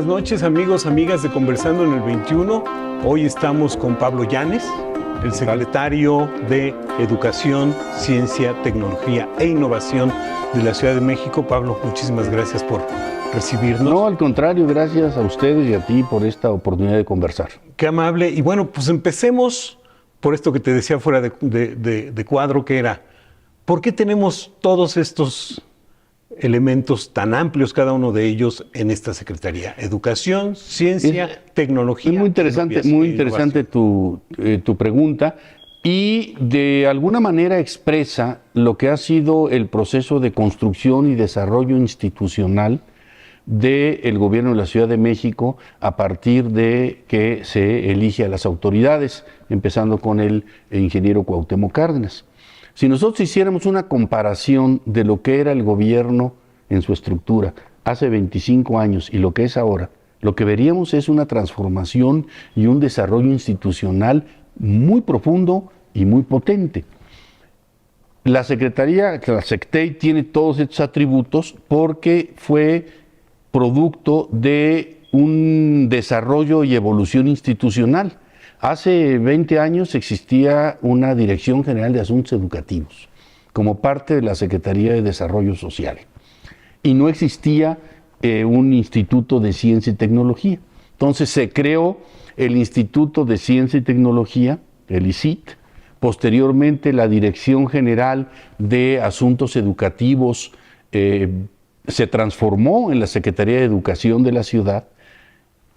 buenas noches, amigos, amigas de Conversando en el 21. Hoy estamos con Pablo Llanes, el secretario de Educación, Ciencia, Tecnología e Innovación de la Ciudad de México. Pablo, muchísimas gracias por recibirnos. No, al contrario, gracias a ustedes y a ti por esta oportunidad de conversar. Qué amable. Y bueno, pues empecemos por esto que te decía fuera de cuadro, que era, ¿por qué tenemos todos estos elementos tan amplios, cada uno de ellos, en esta Secretaría? Educación, Ciencia, Tecnología. Es muy interesante tu pregunta, y de alguna manera expresa lo que ha sido el proceso de construcción y desarrollo institucional del gobierno de la Ciudad de México a partir de que se elige a las autoridades, empezando con el ingeniero Cuauhtémoc Cárdenas. Si nosotros hiciéramos una comparación de lo que era el gobierno en su estructura hace 25 años y lo que es ahora, lo que veríamos es una transformación y un desarrollo institucional muy profundo y muy potente. La Secretaría, la SECTEI, tiene todos estos atributos porque fue producto de un desarrollo y evolución institucional. Hace 20 años existía una Dirección General de Asuntos Educativos como parte de la Secretaría de Desarrollo Social y no existía un Instituto de Ciencia y Tecnología. Entonces se creó el Instituto de Ciencia y Tecnología, el ICIT, posteriormente la Dirección General de Asuntos Educativos se transformó en la Secretaría de Educación de la ciudad.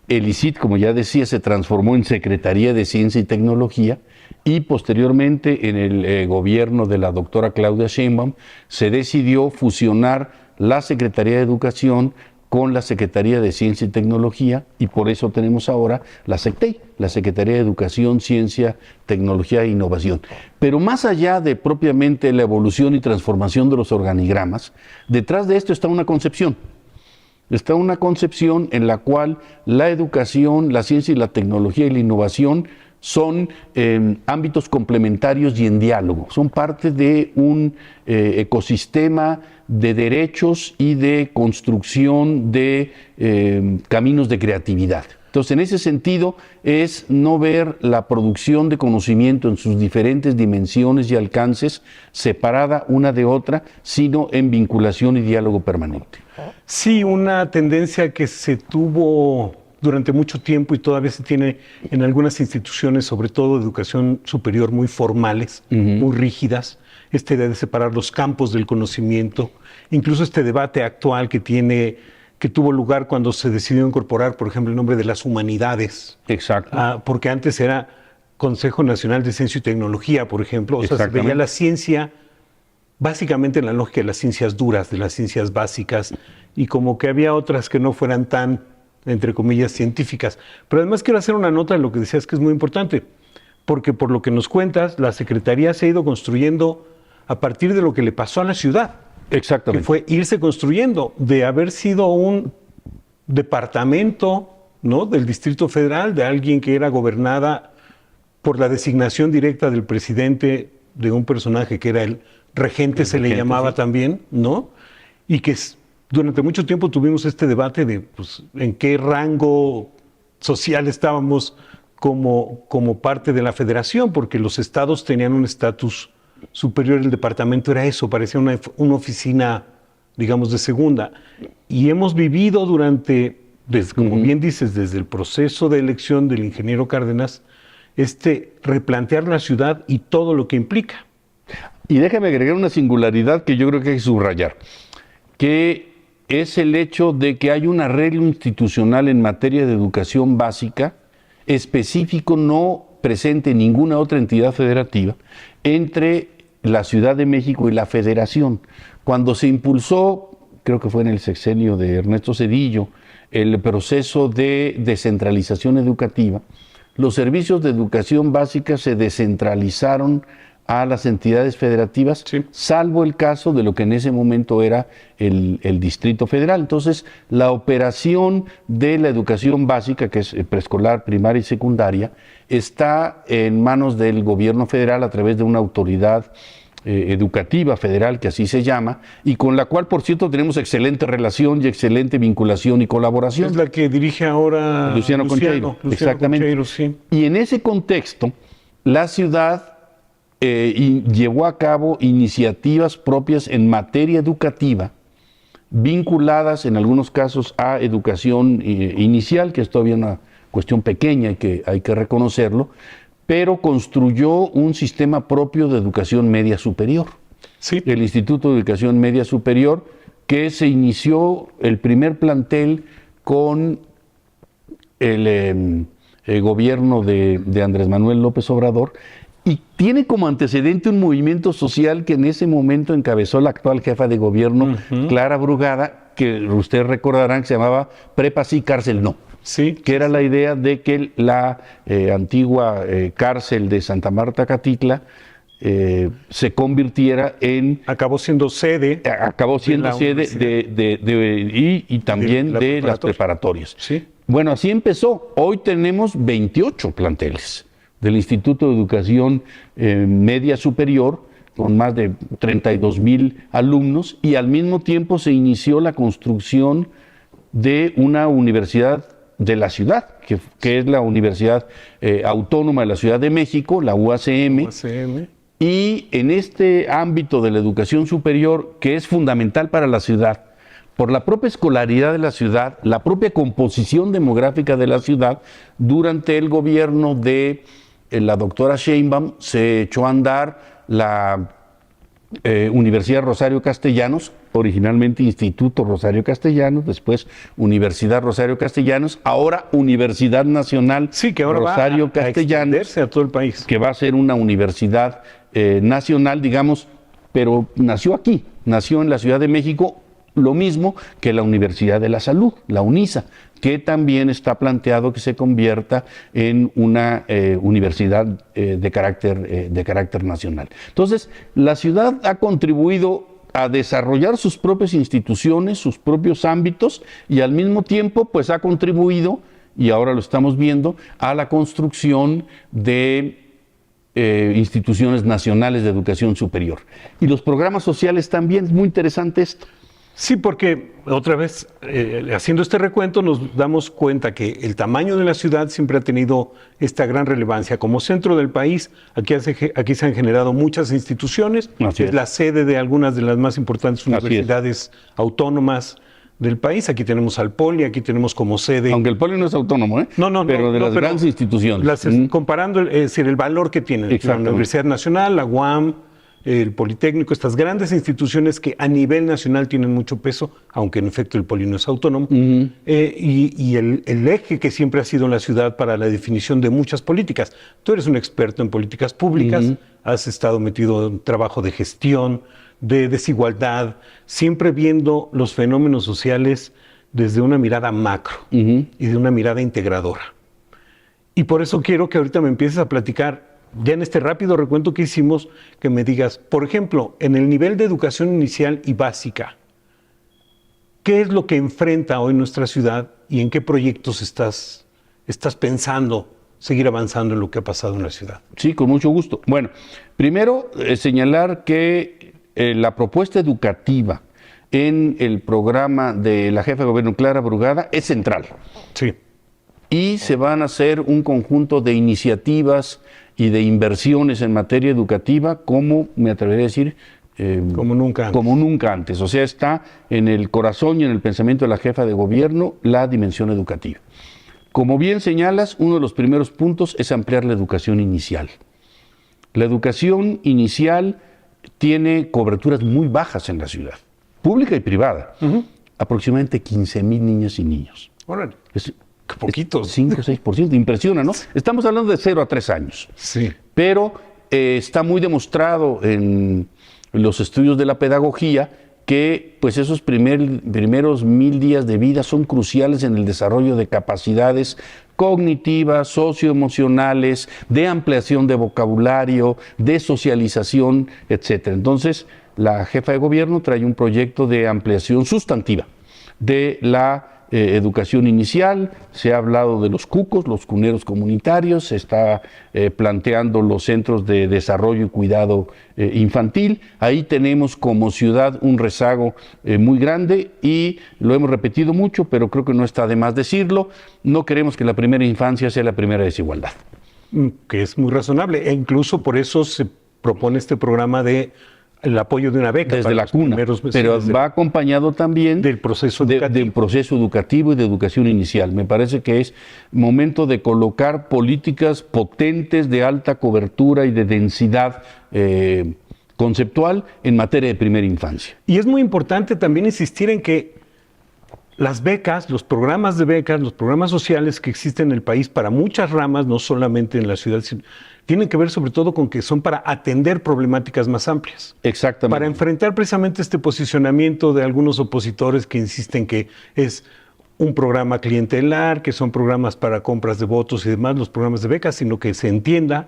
El ICIT, como ya decía, se transformó en Secretaría de Ciencia y Tecnología, y posteriormente en el gobierno de la doctora Claudia Sheinbaum se decidió fusionar la Secretaría de Educación con la Secretaría de Ciencia y Tecnología, y por eso tenemos ahora la SECTEI, la Secretaría de Educación, Ciencia, Tecnología e Innovación. Pero más allá de propiamente la evolución y transformación de los organigramas, detrás de esto está una concepción. Está una concepción en la cual la educación, la ciencia y la tecnología y la innovación son ámbitos complementarios y en diálogo, son parte de un ecosistema de derechos y de construcción de caminos de creatividad. Entonces, en ese sentido, es no ver la producción de conocimiento en sus diferentes dimensiones y alcances separada una de otra, sino en vinculación y diálogo permanente. Sí, una tendencia que se tuvo durante mucho tiempo y todavía se tiene en algunas instituciones, sobre todo de educación superior, muy formales, muy rígidas, esta idea de separar los campos del conocimiento, incluso este debate actual que tuvo lugar cuando se decidió incorporar, por ejemplo, el nombre de las humanidades. Exacto. Porque antes era Consejo Nacional de Ciencia y Tecnología, por ejemplo. O sea, se veía la ciencia básicamente en la lógica de las ciencias duras, de las ciencias básicas, y como que había otras que no fueran tan, entre comillas, científicas. Pero además quiero hacer una nota de lo que decías, que es muy importante, porque por lo que nos cuentas, la Secretaría se ha ido construyendo a partir de lo que le pasó a la ciudad. Exactamente. Que fue irse construyendo, de haber sido un departamento, ¿no?, del Distrito Federal, de alguien que era gobernada por la designación directa del presidente, de un personaje que era el regente, se le llamaba también, ¿no? Y que durante mucho tiempo tuvimos este debate de pues, en qué rango social estábamos como parte de la federación, porque los estados tenían un estatus superior, el departamento era eso, parecía una oficina, digamos, de segunda. Y hemos vivido como bien dices, desde el proceso de elección del ingeniero Cárdenas, replantear la ciudad y todo lo que implica. Y déjame agregar una singularidad que yo creo que hay que subrayar, que es el hecho de que hay un arreglo institucional en materia de educación básica específico, no presente en ninguna otra entidad federativa, entre la Ciudad de México y la Federación. Cuando se impulsó, creo que fue en el sexenio de Ernesto Zedillo, el proceso de descentralización educativa, los servicios de educación básica se descentralizaron a las entidades federativas, sí, salvo el caso de lo que en ese momento era el Distrito Federal. Entonces, la operación de la educación básica, que es preescolar, primaria y secundaria, está en manos del gobierno federal a través de una autoridad educativa federal, que así se llama, y con la cual, por cierto, tenemos excelente relación y excelente vinculación y colaboración. Es la que dirige ahora Luciano Concheiro. Exactamente. Concheiro, sí. Y en ese contexto, la ciudad llevó a cabo iniciativas propias en materia educativa, vinculadas en algunos casos a educación inicial, que es todavía una cuestión pequeña y que hay que reconocerlo, pero construyó un sistema propio de educación media superior. Sí. El Instituto de Educación Media Superior, que se inició el primer plantel con el gobierno de Andrés Manuel López Obrador, y tiene como antecedente un movimiento social que en ese momento encabezó la actual jefa de gobierno, Clara Brugada, que ustedes recordarán que se llamaba Prepa sí, cárcel no. Sí. Que era la idea de que la antigua cárcel de Santa Marta Catitla se convirtiera en... Acabó siendo sede. Y también de las preparatorias. Sí. Bueno, así empezó. Hoy tenemos 28 planteles del Instituto de Educación Media Superior, con más de 32,000 alumnos, y al mismo tiempo se inició la construcción de una universidad de la ciudad, que es la Universidad Autónoma de la Ciudad de México, la UACM. Y en este ámbito de la educación superior, que es fundamental para la ciudad, por la propia escolaridad de la ciudad, la propia composición demográfica de la ciudad, durante el gobierno de la doctora Sheinbaum se echó a andar la Universidad Rosario Castellanos, originalmente Instituto Rosario Castellanos, después Universidad Rosario Castellanos, ahora Universidad Nacional que ahora Rosario va a Castellanos, extenderse a todo el país. que va a ser una universidad nacional, digamos, pero nació aquí, nació en la Ciudad de México, lo mismo que la Universidad de la Salud, la UNISA, que también está planteado que se convierta en una universidad de carácter nacional. Entonces, la ciudad ha contribuido a desarrollar sus propias instituciones, sus propios ámbitos, y al mismo tiempo, pues ha contribuido, y ahora lo estamos viendo, a la construcción de instituciones nacionales de educación superior. Y los programas sociales también, es muy interesante esto. Sí, porque otra vez, haciendo este recuento, nos damos cuenta que el tamaño de la ciudad siempre ha tenido esta gran relevancia. Como centro del país, aquí se han generado muchas instituciones, es la sede de algunas de las más importantes universidades autónomas del país. Aquí tenemos al Poli, aquí tenemos como sede... Aunque el Poli no es autónomo, pero de las grandes instituciones. Comparando el valor que tienen, la Universidad Nacional, la UAM, el Politécnico, estas grandes instituciones que a nivel nacional tienen mucho peso, aunque en efecto el Poli no es autónomo, y el eje que siempre ha sido en la ciudad para la definición de muchas políticas. Tú eres un experto en políticas públicas, has estado metido en trabajo de gestión, de desigualdad, siempre viendo los fenómenos sociales desde una mirada macro y de una mirada integradora. Y por eso quiero que ahorita me empieces a platicar, ya en este rápido recuento que hicimos, que me digas, por ejemplo, en el nivel de educación inicial y básica, ¿qué es lo que enfrenta hoy nuestra ciudad y en qué proyectos estás pensando seguir avanzando en lo que ha pasado en la ciudad? Sí, con mucho gusto. Bueno, primero señalar que la propuesta educativa en el programa de la jefa de gobierno Clara Brugada es central. Sí. Y se van a hacer un conjunto de iniciativas y de inversiones en materia educativa, como me atrevería a decir, como nunca antes. Como nunca antes. O sea, está en el corazón y en el pensamiento de la jefa de gobierno la dimensión educativa. Como bien señalas, uno de los primeros puntos es ampliar la educación inicial. La educación inicial tiene coberturas muy bajas en la ciudad, pública y privada. Aproximadamente 15,000 niñas y niños. Órale. Poquitos. 5 o 6%, impresiona, ¿no? Estamos hablando de 0 a 3 años. Sí. Pero está muy demostrado en los estudios de la pedagogía que pues esos primeros 1,000 días de vida son cruciales en el desarrollo de capacidades cognitivas, socioemocionales, de ampliación de vocabulario, de socialización, etc. Entonces, la jefa de gobierno trae un proyecto de ampliación sustantiva de la educación inicial, se ha hablado de los cucos, los cuneros comunitarios, se está planteando los centros de desarrollo y cuidado infantil. Ahí tenemos como ciudad un rezago muy grande y lo hemos repetido mucho, pero creo que no está de más decirlo, no queremos que la primera infancia sea la primera desigualdad. Que es muy razonable, e incluso por eso se propone este programa de el apoyo de una beca desde la cuna, pero va acompañado también del proceso educativo. Del proceso educativo y de educación inicial. Me parece que es momento de colocar políticas potentes de alta cobertura y de densidad conceptual en materia de primera infancia. Y es muy importante también insistir en que las becas, los programas de becas, los programas sociales que existen en el país para muchas ramas, no solamente en la ciudad, tienen que ver sobre todo con que son para atender problemáticas más amplias. Exactamente. Para enfrentar precisamente este posicionamiento de algunos opositores que insisten que es un programa clientelar, que son programas para compras de votos y demás, los programas de becas, sino que se entienda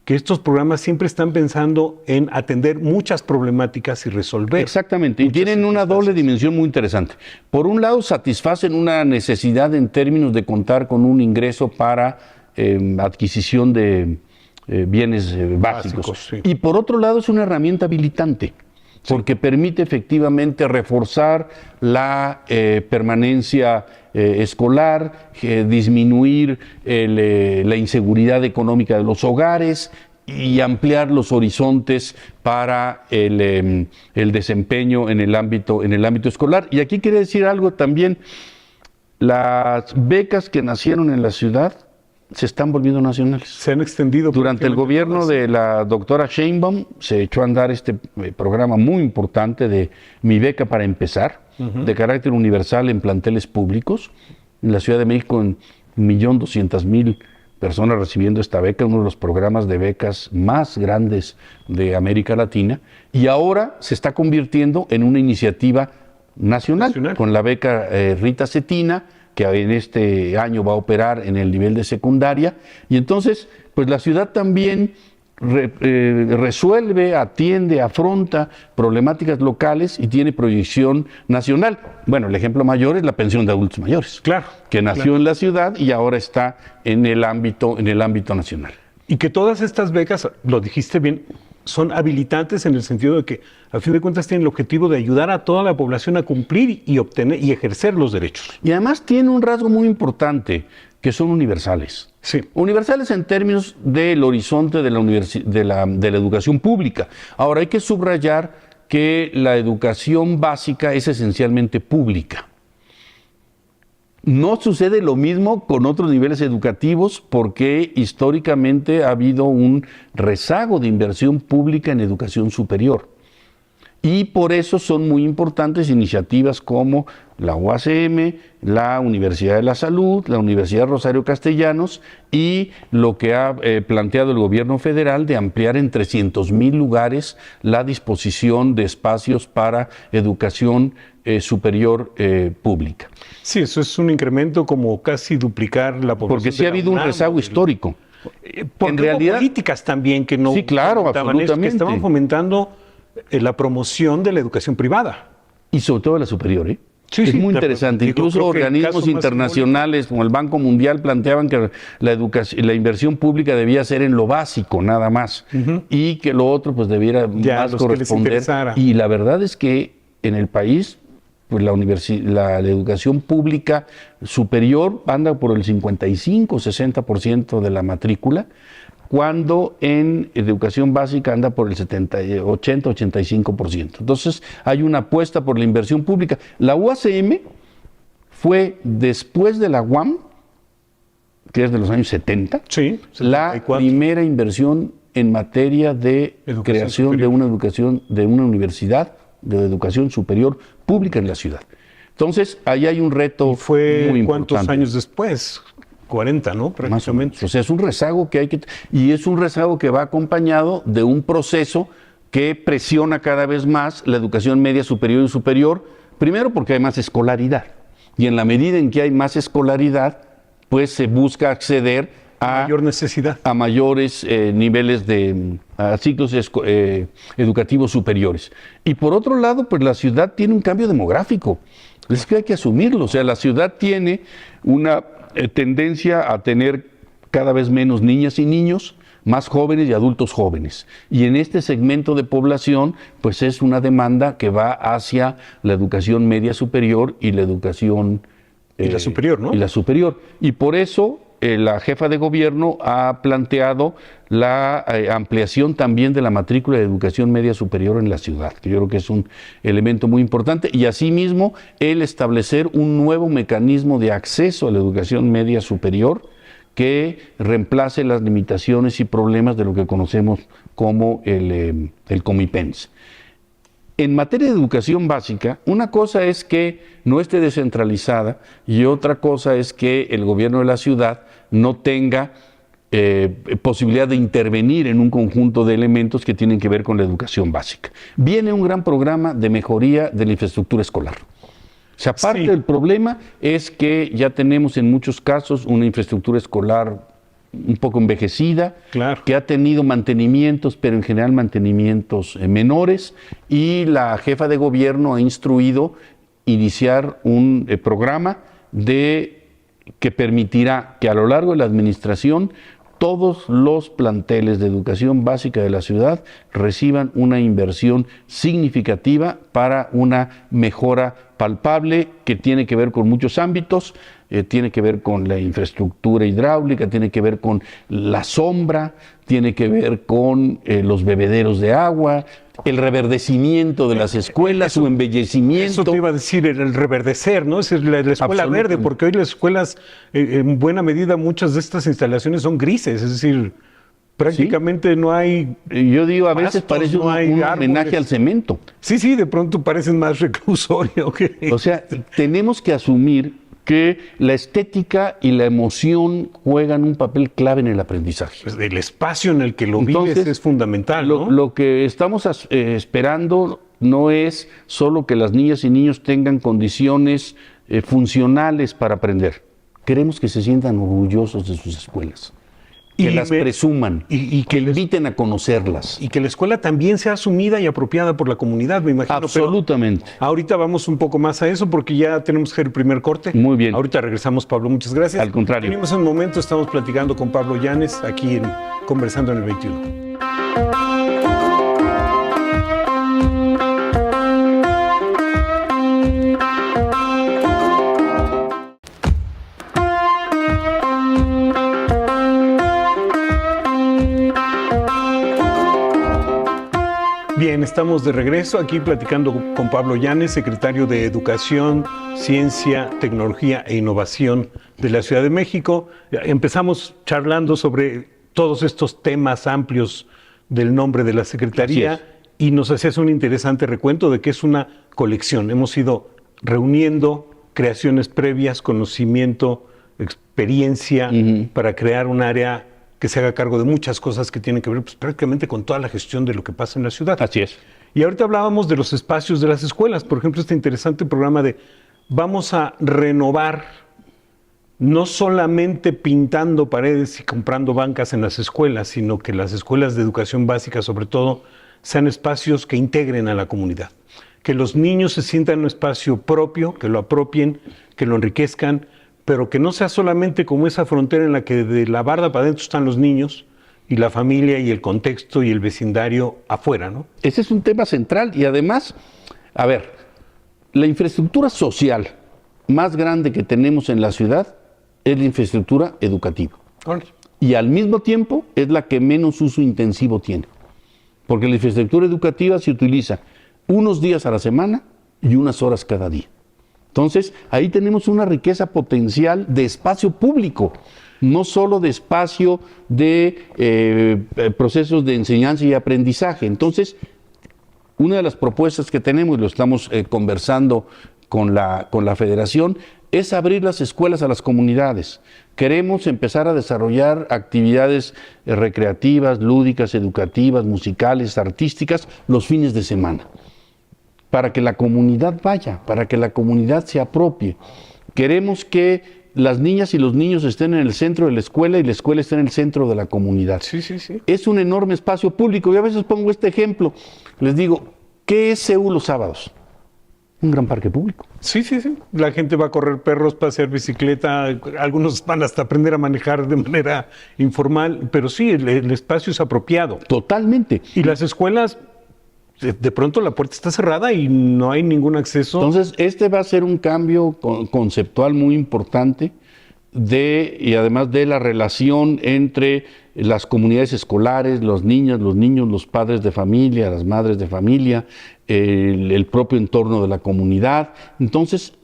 que estos programas siempre están pensando en atender muchas problemáticas y resolver. Exactamente, y tienen una doble dimensión muy interesante. Por un lado, satisfacen una necesidad en términos de contar con un ingreso para adquisición de bienes básicos. Sí. Y por otro lado, es una herramienta habilitante, porque permite efectivamente reforzar la permanencia escolar, disminuir la inseguridad económica de los hogares y ampliar los horizontes para el desempeño en el ámbito escolar. Y aquí quiere decir algo también, las becas que nacieron en la ciudad se están volviendo nacionales. Se han extendido. Durante el gobierno de la doctora Sheinbaum se echó a andar este programa muy importante de Mi Beca para Empezar, de carácter universal en planteles públicos. En la Ciudad de México, 1.200.000 personas recibiendo esta beca, uno de los programas de becas más grandes de América Latina, y ahora se está convirtiendo en una iniciativa nacional. Con la beca Rita Cetina, que en este año va a operar en el nivel de secundaria, y entonces pues la ciudad también resuelve, atiende, afronta problemáticas locales y tiene proyección nacional. Bueno, el ejemplo mayor es la pensión de adultos mayores, claro, que nació en la ciudad y ahora está en el ámbito nacional. Y que todas estas becas, lo dijiste bien, son habilitantes en el sentido de que, al fin de cuentas, tienen el objetivo de ayudar a toda la población a cumplir y obtener y ejercer los derechos. Y además tiene un rasgo muy importante, que son universales. Sí. Universales en términos del horizonte de la educación pública. Ahora, hay que subrayar que la educación básica es esencialmente pública. No sucede lo mismo con otros niveles educativos porque históricamente ha habido un rezago de inversión pública en educación superior. Y por eso son muy importantes iniciativas como la UACM, la Universidad de la Salud, la Universidad Rosario Castellanos y lo que ha planteado el gobierno federal de ampliar en 300,000 lugares la disposición de espacios para educación superior pública. Sí, eso es un incremento como casi duplicar la población. Porque sí ha habido un rezago histórico. Porque en realidad, políticas también que no. Sí, claro, absolutamente. Que estaban fomentando la promoción de la educación privada. Y sobre todo la superior, ¿eh? Sí, es sí, muy interesante. Incluso organismos internacionales como el Banco Mundial planteaban que la inversión pública debía ser en lo básico, nada más. Y que lo otro pues debiera más corresponder. Y la verdad es que en el país pues la educación pública superior anda por el 55-60% de la matrícula, cuando en educación básica anda por el 80-85%. Entonces hay una apuesta por la inversión pública. La UACM fue después de la UAM, que es de los años 70, sí, la primera inversión en materia de creación superior. de una universidad de educación superior pública en la ciudad. Entonces, ahí hay un reto muy importante. ¿Cuántos años después? 40, ¿no? Prácticamente. O sea, es un rezago que hay que... Y es un rezago que va acompañado de un proceso que presiona cada vez más la educación media superior y superior, primero porque hay más escolaridad. Y en la medida en que hay más escolaridad, pues se busca acceder mayor necesidad, a mayores niveles de ciclos educativos superiores. Y por otro lado, pues la ciudad tiene un cambio demográfico. Es que hay que asumirlo. O sea, la ciudad tiene una tendencia a tener cada vez menos niñas y niños, más jóvenes y adultos jóvenes. Y en este segmento de población, pues es una demanda que va hacia la educación media superior y la educación... y la superior, ¿no? Y la superior. Y por eso la jefa de gobierno ha planteado la ampliación también de la matrícula de educación media superior en la ciudad, que yo creo que es un elemento muy importante, y asimismo el establecer un nuevo mecanismo de acceso a la educación media superior que reemplace las limitaciones y problemas de lo que conocemos como el Comipens. En materia de educación básica, una cosa es que no esté descentralizada y otra cosa es que el gobierno de la ciudad no tenga posibilidad de intervenir en un conjunto de elementos que tienen que ver con la educación básica. Viene un gran programa de mejoría de la infraestructura escolar. O sea, parte del problema es que ya tenemos en muchos casos una infraestructura escolar un poco envejecida, claro, que ha tenido mantenimientos, pero en general mantenimientos menores, y la jefa de gobierno ha instruido iniciar un programa que permitirá que a lo largo de la administración todos los planteles de educación básica de la ciudad reciban una inversión significativa para una mejora palpable que tiene que ver con muchos ámbitos, tiene que ver con la infraestructura hidráulica, tiene que ver con la sombra, tiene que ver con los bebederos de agua, el reverdecimiento de las escuelas, su embellecimiento. Eso te iba a decir, el reverdecer, ¿no? Es la escuela verde, porque hoy las escuelas, en buena medida, muchas de estas instalaciones son grises, es decir, prácticamente no hay... Yo digo, a veces parece un homenaje al cemento. Sí, de pronto parecen más reclusorio. O sea, tenemos que asumir que la estética y la emoción juegan un papel clave en el aprendizaje. Pues el espacio en el que lo vives es fundamental, ¿no? Lo que estamos esperando no es solo que las niñas y niños tengan condiciones funcionales para aprender. Queremos que se sientan orgullosos de sus escuelas, que las presuman y que inviten a conocerlas. Y que la escuela también sea asumida y apropiada por la comunidad, me imagino. Absolutamente. Pero ahorita vamos un poco más a eso porque ya tenemos que hacer el primer corte. Muy bien. Ahorita regresamos, Pablo, muchas gracias. Al contrario. Venimos en un momento, estamos platicando con Pablo Llanes aquí en Conversando en el 21. Bien, estamos de regreso aquí platicando con Pablo Llanes, secretario de Educación, Ciencia, Tecnología e Innovación de la Ciudad de México. Empezamos charlando sobre todos estos temas amplios del nombre de la Secretaría y nos hacías un interesante recuento de que es una colección. Hemos ido reuniendo creaciones previas, conocimiento, experiencia para crear un área que se haga cargo de muchas cosas que tienen que ver pues, prácticamente con toda la gestión de lo que pasa en la ciudad. Así es. Y ahorita hablábamos de los espacios de las escuelas. Por ejemplo, este interesante programa de vamos a renovar, no solamente pintando paredes y comprando bancas en las escuelas, sino que las escuelas de educación básica, sobre todo, sean espacios que integren a la comunidad. Que los niños se sientan en un espacio propio, que lo apropien, que lo enriquezcan, pero que no sea solamente como esa frontera en la que de la barda para adentro están los niños y la familia y el contexto y el vecindario afuera, ¿no? Ese es un tema central y además, a ver, la infraestructura social más grande que tenemos en la ciudad es la infraestructura educativa. Y al mismo tiempo es la que menos uso intensivo tiene. Porque la infraestructura educativa se utiliza unos días a la semana y unas horas cada día. Entonces, ahí tenemos una riqueza potencial de espacio público, no solo de espacio de procesos de enseñanza y aprendizaje. Entonces, una de las propuestas que tenemos, y lo estamos conversando con la Federación, es abrir las escuelas a las comunidades. Queremos empezar a desarrollar actividades recreativas, lúdicas, educativas, musicales, artísticas, los fines de semana, para que la comunidad vaya, para que la comunidad se apropie. Queremos que las niñas y los niños estén en el centro de la escuela y la escuela esté en el centro de la comunidad. Sí. Es un enorme espacio público. Yo a veces pongo este ejemplo. Les digo, ¿qué es CEU los sábados? un gran parque público. Sí. La gente va a correr perros, pasear bicicleta, algunos van hasta aprender a manejar de manera informal, pero sí, el espacio es apropiado. Totalmente. Y las escuelas, de pronto la puerta está cerrada y no hay ningún acceso. Entonces, este va a ser un cambio conceptual muy importante y además de la relación entre las comunidades escolares, los niños, los padres de familia, las madres de familia, el propio entorno de la comunidad. Entonces,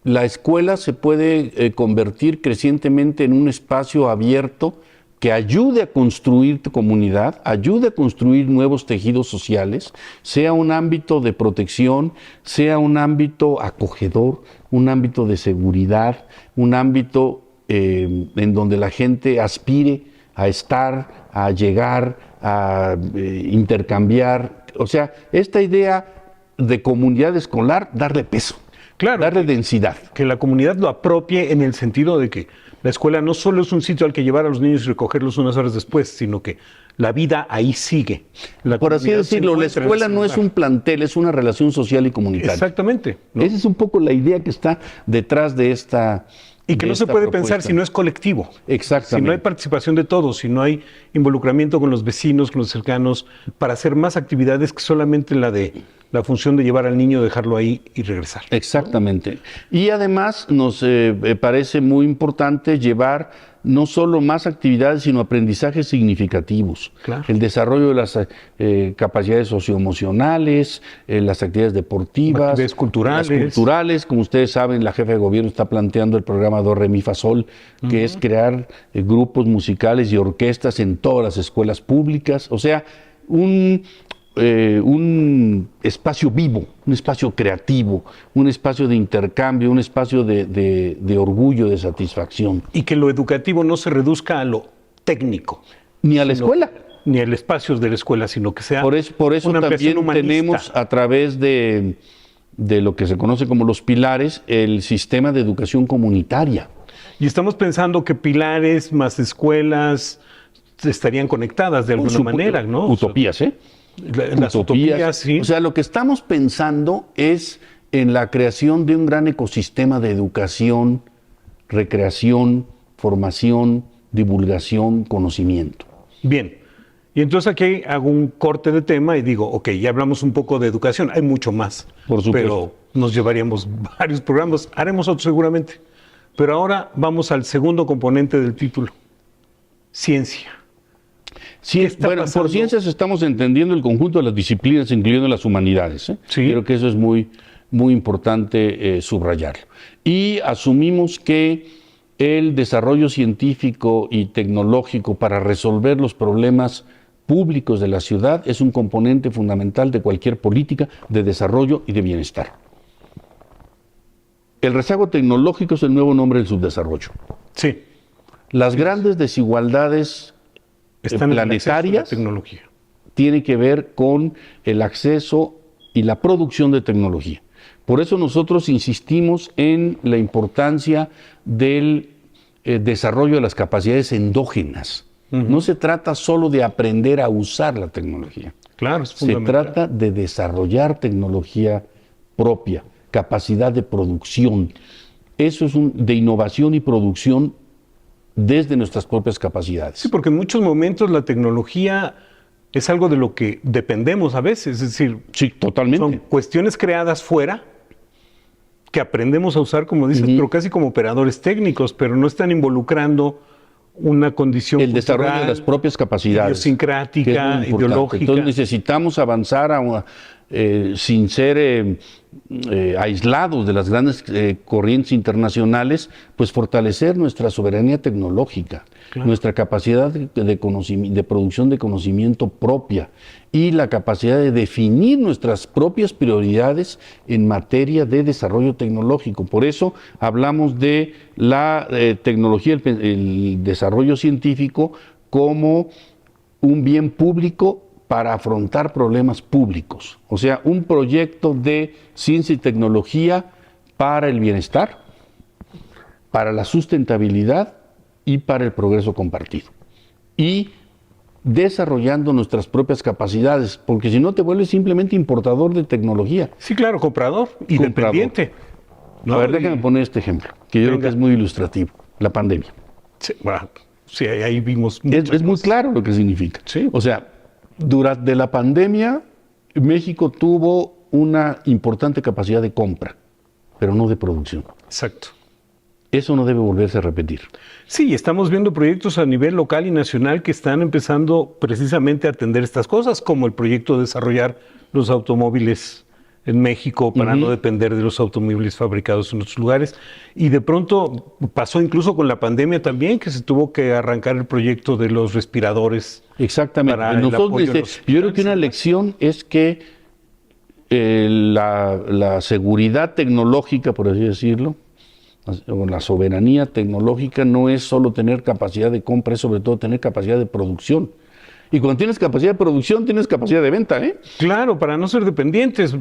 la escuela se puede convertir crecientemente en un espacio abierto que ayude a construir tu comunidad, ayude a construir nuevos tejidos sociales, sea un ámbito de protección, sea un ámbito acogedor, un ámbito de seguridad, un ámbito en donde la gente aspire a estar, a llegar, a intercambiar. O sea, esta idea de comunidad escolar, darle peso, claro, darle densidad. Que la comunidad lo apropie en el sentido de que la escuela no solo es un sitio al que llevar a los niños y recogerlos unas horas después, sino que la vida ahí sigue. Por así decirlo, la escuela no es un plantel, es una relación social y comunitaria. Exactamente, ¿no? Esa es un poco la idea que está detrás de esta y que no se puede pensar si no es colectivo. Exactamente. Si no hay participación de todos, si no hay involucramiento con los vecinos, con los cercanos, para hacer más actividades que solamente la función de llevar al niño, dejarlo ahí y regresar. Exactamente. Y además nos parece muy importante llevar no solo más actividades, sino aprendizajes significativos. Claro. El desarrollo de las capacidades socioemocionales, las actividades deportivas, actividades culturales. Las culturales. Como ustedes saben, la jefa de gobierno está planteando el programa Do, Re, Mi, Fa, Sol, que es crear grupos musicales y orquestas en todas las escuelas públicas. O sea, un espacio vivo, un espacio creativo, un espacio de intercambio, un espacio de orgullo, de satisfacción. Y que lo educativo no se reduzca a lo técnico. Ni a la escuela. Ni al espacio de la escuela, sino que sea Por eso también humanista. Tenemos a través de lo que se conoce como los pilares, el sistema de educación comunitaria. Y estamos pensando que pilares más escuelas estarían conectadas de alguna manera, ¿no? Utopías, ¿eh? Las utopías, sí. O sea, lo que estamos pensando es en la creación de un gran ecosistema de educación, recreación, formación, divulgación, conocimiento. Bien. Y entonces aquí hago un corte de tema y digo, ok, ya hablamos un poco de educación, hay mucho más. Por supuesto. Pero nos llevaríamos varios programas, haremos otros seguramente. Pero ahora vamos al segundo componente del título, ciencia. Sí, bueno, por ciencias estamos entendiendo el conjunto de las disciplinas, incluyendo las humanidades. Sí. Creo que eso es muy, muy importante subrayarlo. Y asumimos que el desarrollo científico y tecnológico para resolver los problemas públicos de la ciudad es un componente fundamental de cualquier política de desarrollo y de bienestar. El rezago tecnológico es el nuevo nombre del subdesarrollo. Sí. Las grandes desigualdades planetarias tecnología tiene que ver con el acceso y la producción de tecnología. Por eso nosotros insistimos en la importancia del desarrollo de las capacidades endógenas. No se trata solo de aprender a usar la tecnología. Claro, es se fundamental. trata de desarrollar tecnología propia, capacidad de producción. Eso es de innovación y producción desde nuestras propias capacidades. Sí, porque en muchos momentos la tecnología es algo de lo que dependemos a veces, es decir, sí, totalmente. Son cuestiones creadas fuera que aprendemos a usar, como dices, pero casi como operadores técnicos, pero no están involucrando una condición el desarrollo de las propias capacidades, idiosincrática, ideológica. Entonces necesitamos avanzar sin ser aislados de las grandes corrientes internacionales, pues fortalecer nuestra soberanía tecnológica, claro, nuestra capacidad de producción de conocimiento propia y la capacidad de definir nuestras propias prioridades en materia de desarrollo tecnológico. Por eso hablamos de la tecnología, el desarrollo científico como un bien público para afrontar problemas públicos. O sea, un proyecto de ciencia y tecnología para el bienestar, para la sustentabilidad y para el progreso compartido. Y desarrollando nuestras propias capacidades, porque si no te vuelves simplemente importador de tecnología. Sí, claro, comprador y dependiente. ¿No? A ver, déjame poner este ejemplo, que yo creo que es muy ilustrativo, la pandemia. Sí, bueno, sí, ahí vimos es muy claro lo que significa. Sí. O sea, durante la pandemia, México tuvo una importante capacidad de compra, pero no de producción. Exacto. Eso no debe volverse a repetir. Sí, estamos viendo proyectos a nivel local y nacional que están empezando precisamente a atender estas cosas, como el proyecto de desarrollar los automóviles en México para no depender de los automóviles fabricados en otros lugares. Y de pronto pasó incluso con la pandemia también, que se tuvo que arrancar el proyecto de los respiradores. Exactamente. Yo creo que una lección es que la seguridad tecnológica, por así decirlo, o la soberanía tecnológica no es solo tener capacidad de compra, es sobre todo tener capacidad de producción. Y cuando tienes capacidad de producción, tienes capacidad de venta, ¿eh? Claro, para no ser dependientes.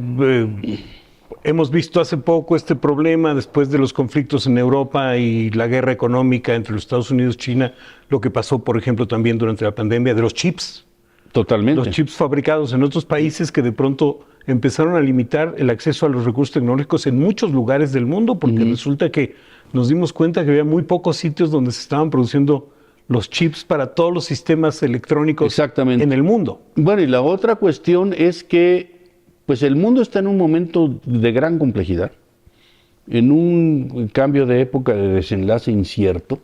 Hemos visto hace poco este problema después de los conflictos en Europa y la guerra económica entre los Estados Unidos y China, lo que pasó, por ejemplo, también durante la pandemia de los chips. Totalmente. Los chips fabricados en otros países que de pronto empezaron a limitar el acceso a los recursos tecnológicos en muchos lugares del mundo, porque resulta que nos dimos cuenta que había muy pocos sitios donde se estaban produciendo los chips para todos los sistemas electrónicos en el mundo. Bueno, y la otra cuestión es que pues el mundo está en un momento de gran complejidad, en un cambio de época de desenlace incierto,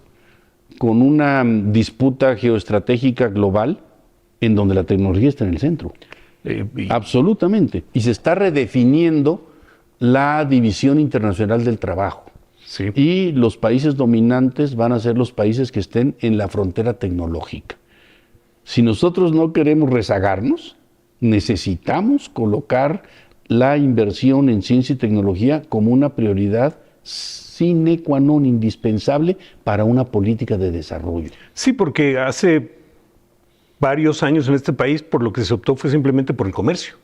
con una disputa geoestratégica global en donde la tecnología está en el centro. Absolutamente. Y se está redefiniendo la división internacional del trabajo. Sí. Y los países dominantes van a ser los países que estén en la frontera tecnológica. Si nosotros no queremos rezagarnos, necesitamos colocar la inversión en ciencia y tecnología como una prioridad sine qua non, indispensable para una política de desarrollo. Sí, porque hace varios años en este país por lo que se optó fue simplemente por el comercio.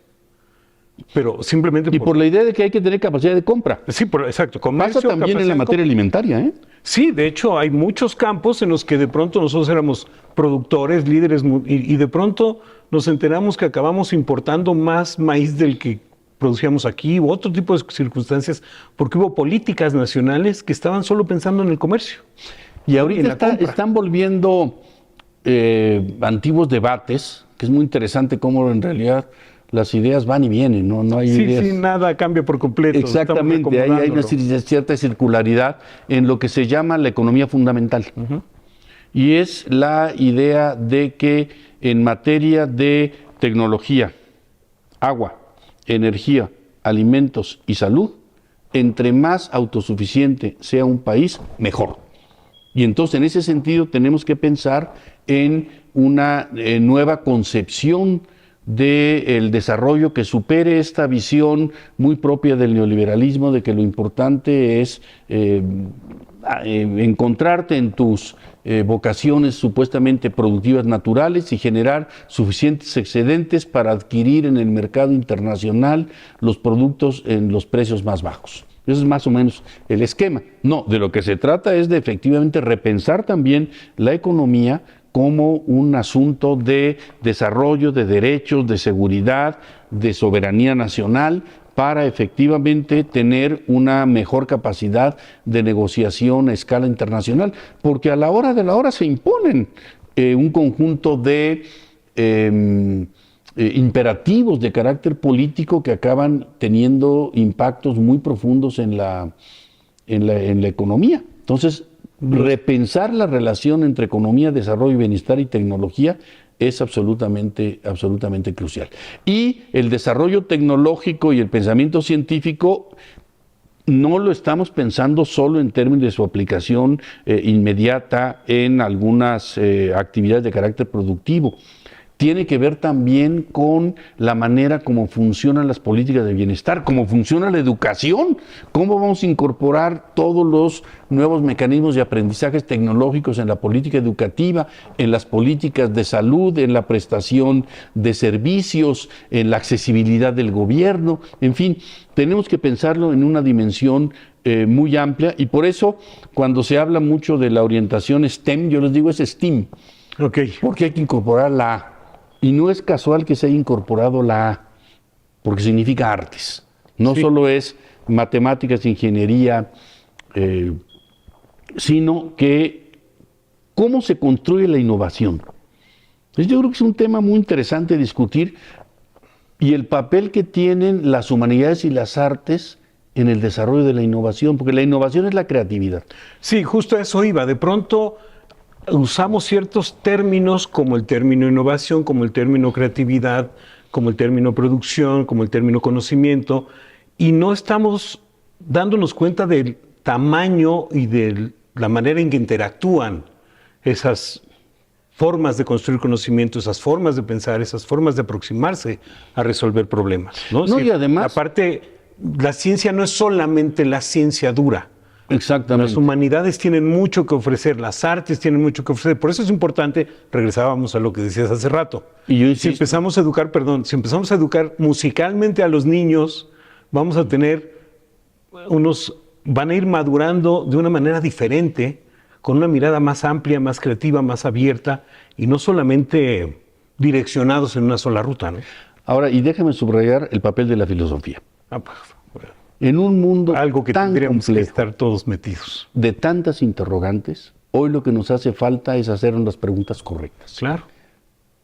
Pero simplemente por la idea de que hay que tener capacidad de compra. Sí, exacto. Comercio, pasa también en la materia alimentaria, ¿eh? Sí, de hecho hay muchos campos en los que de pronto nosotros éramos productores, líderes, y de pronto nos enteramos que acabamos importando más maíz del que producíamos aquí u otro tipo de circunstancias, porque hubo políticas nacionales que estaban solo pensando en el comercio. Y ahorita están volviendo antiguos debates, que es muy interesante cómo en realidad las ideas van y vienen, no hay ideas. Sí, nada cambia por completo. Exactamente, hay una cierta circularidad en lo que se llama la economía fundamental. Y es la idea de que en materia de tecnología, agua, energía, alimentos y salud, entre más autosuficiente sea un país, mejor. Y entonces en ese sentido tenemos que pensar en una nueva concepción del desarrollo que supere esta visión muy propia del neoliberalismo de que lo importante es encontrarte en tus vocaciones supuestamente productivas naturales y generar suficientes excedentes para adquirir en el mercado internacional los productos en los precios más bajos. Eso es más o menos el esquema. No, de lo que se trata es de efectivamente repensar también la economía como un asunto de desarrollo, de derechos, de seguridad, de soberanía nacional, para efectivamente tener una mejor capacidad de negociación a escala internacional, porque a la hora de la hora se imponen un conjunto de imperativos de carácter político que acaban teniendo impactos muy profundos en la economía. Entonces, repensar la relación entre economía, desarrollo, bienestar y tecnología es absolutamente crucial. Y el desarrollo tecnológico y el pensamiento científico no lo estamos pensando solo en términos de su aplicación inmediata en algunas actividades de carácter productivo. Tiene que ver también con la manera como funcionan las políticas de bienestar, cómo funciona la educación, cómo vamos a incorporar todos los nuevos mecanismos de aprendizajes tecnológicos en la política educativa, en las políticas de salud, en la prestación de servicios, en la accesibilidad del gobierno, en fin, tenemos que pensarlo en una dimensión muy amplia y por eso cuando se habla mucho de la orientación STEM, yo les digo es STEAM. Ok. Porque hay que incorporar la A. Y no es casual que se haya incorporado la A, porque significa artes. No solo es matemáticas, ingeniería, sino que cómo se construye la innovación. Entonces, yo creo que es un tema muy interesante discutir y el papel que tienen las humanidades y las artes en el desarrollo de la innovación, porque la innovación es la creatividad. Sí, justo a eso iba. De pronto usamos ciertos términos como el término innovación, como el término creatividad, como el término producción, como el término conocimiento, y no estamos dándonos cuenta del tamaño y de la manera en que interactúan esas formas de construir conocimiento, esas formas de pensar, esas formas de aproximarse a resolver problemas. No, No, y además... Aparte, la ciencia no es solamente la ciencia dura. Exactamente. Las humanidades tienen mucho que ofrecer, las artes tienen mucho que ofrecer. Por eso es importante, regresábamos a lo que decías hace rato. Y yo si empezamos a educar musicalmente a los niños, vamos a tener van a ir madurando de una manera diferente, con una mirada más amplia, más creativa, más abierta, y no solamente direccionados en una sola ruta, ¿no? Ahora, y déjame subrayar el papel de la filosofía. Bueno, En un mundo algo que tan tendríamos complejo, que estar todos metidos. de tantas interrogantes, hoy lo que nos hace falta es hacernos las preguntas correctas. Claro.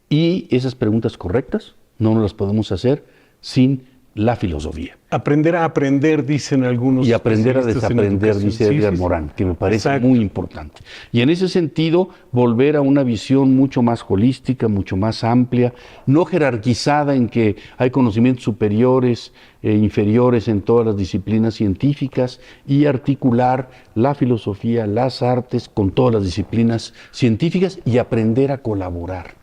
Y esas preguntas correctas no nos las podemos hacer sin la filosofía. Aprender a aprender, dicen algunos. Y aprender a especialistas en desaprender, educación. dice Edgar Morán, que me parece Exacto. muy importante. Y en ese sentido, volver a una visión mucho más holística, mucho más amplia, no jerarquizada en que hay conocimientos superiores e inferiores en todas las disciplinas científicas, y articular la filosofía, las artes con todas las disciplinas científicas y aprender a colaborar,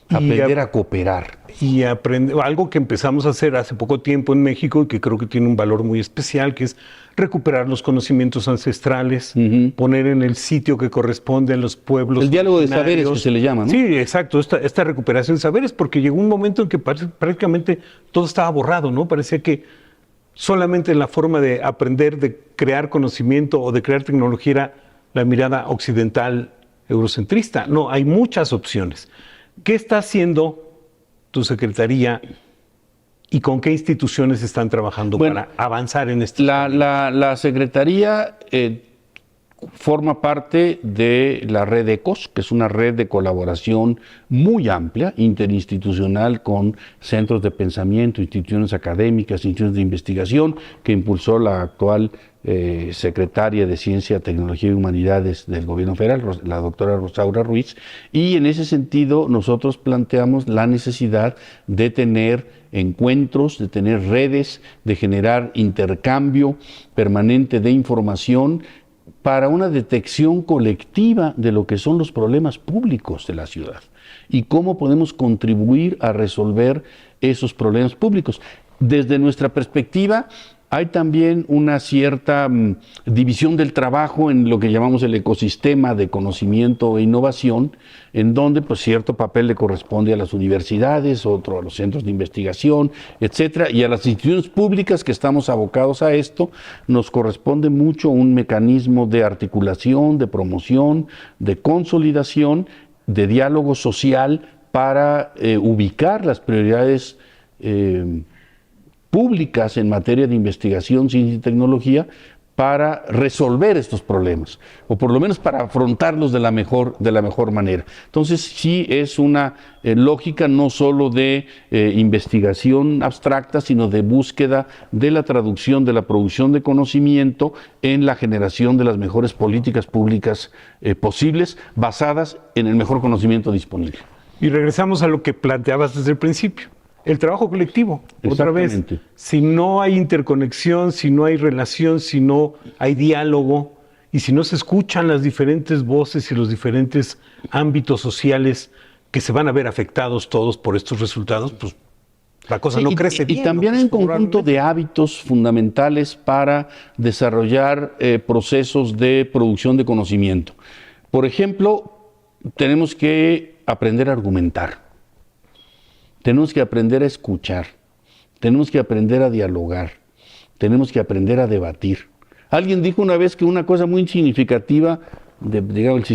aprender a cooperar. Y algo que empezamos a hacer hace poco tiempo en México y que creo que tiene un valor muy especial, que es recuperar los conocimientos ancestrales, poner en el sitio que corresponde a los pueblos. El diálogo de saberes que se le llama, ¿no? Sí, exacto, esta recuperación de saberes, porque llegó un momento en que prácticamente todo estaba borrado, ¿no? Parecía que solamente la forma de aprender, de crear conocimiento o de crear tecnología era la mirada occidental eurocentrista. No, hay muchas opciones. ¿Qué está haciendo tu secretaría y con qué instituciones están trabajando para avanzar en este? La Secretaría forma parte de la red ECOS, que es una red de colaboración muy amplia, interinstitucional, con centros de pensamiento, instituciones académicas, instituciones de investigación, que impulsó la actual secretaria de Ciencia, Tecnología y Humanidades del Gobierno Federal, la doctora Rosaura Ruiz, y en ese sentido nosotros planteamos la necesidad de tener encuentros, de tener redes, de generar intercambio permanente de información para una detección colectiva de lo que son los problemas públicos de la ciudad y cómo podemos contribuir a resolver esos problemas públicos. Desde nuestra perspectiva, hay también una cierta división del trabajo en lo que llamamos el ecosistema de conocimiento e innovación, en donde pues cierto papel le corresponde a las universidades, otro a los centros de investigación, etcétera, y a las instituciones públicas que estamos abocados a esto, nos corresponde mucho un mecanismo de articulación, de promoción, de consolidación, de diálogo social para ubicar las prioridades públicas en materia de investigación, ciencia y tecnología para resolver estos problemas, o por lo menos para afrontarlos de la mejor manera. Entonces sí es una lógica no solo de investigación abstracta, sino de búsqueda de la traducción, de la producción de conocimiento en la generación de las mejores políticas públicas posibles, basadas en el mejor conocimiento disponible. Y regresamos a lo que planteabas desde el principio. El trabajo colectivo, otra vez. Si no hay interconexión, si no hay relación, si no hay diálogo y si no se escuchan las diferentes voces y los diferentes ámbitos sociales que se van a ver afectados todos por estos resultados, pues la cosa no crece bien. Y también hay un conjunto de hábitos fundamentales para desarrollar procesos de producción de conocimiento. Por ejemplo, tenemos que aprender a argumentar. Tenemos que aprender a escuchar, tenemos que aprender a dialogar, tenemos que aprender a debatir. Alguien dijo una vez que una cosa muy significativa digamos,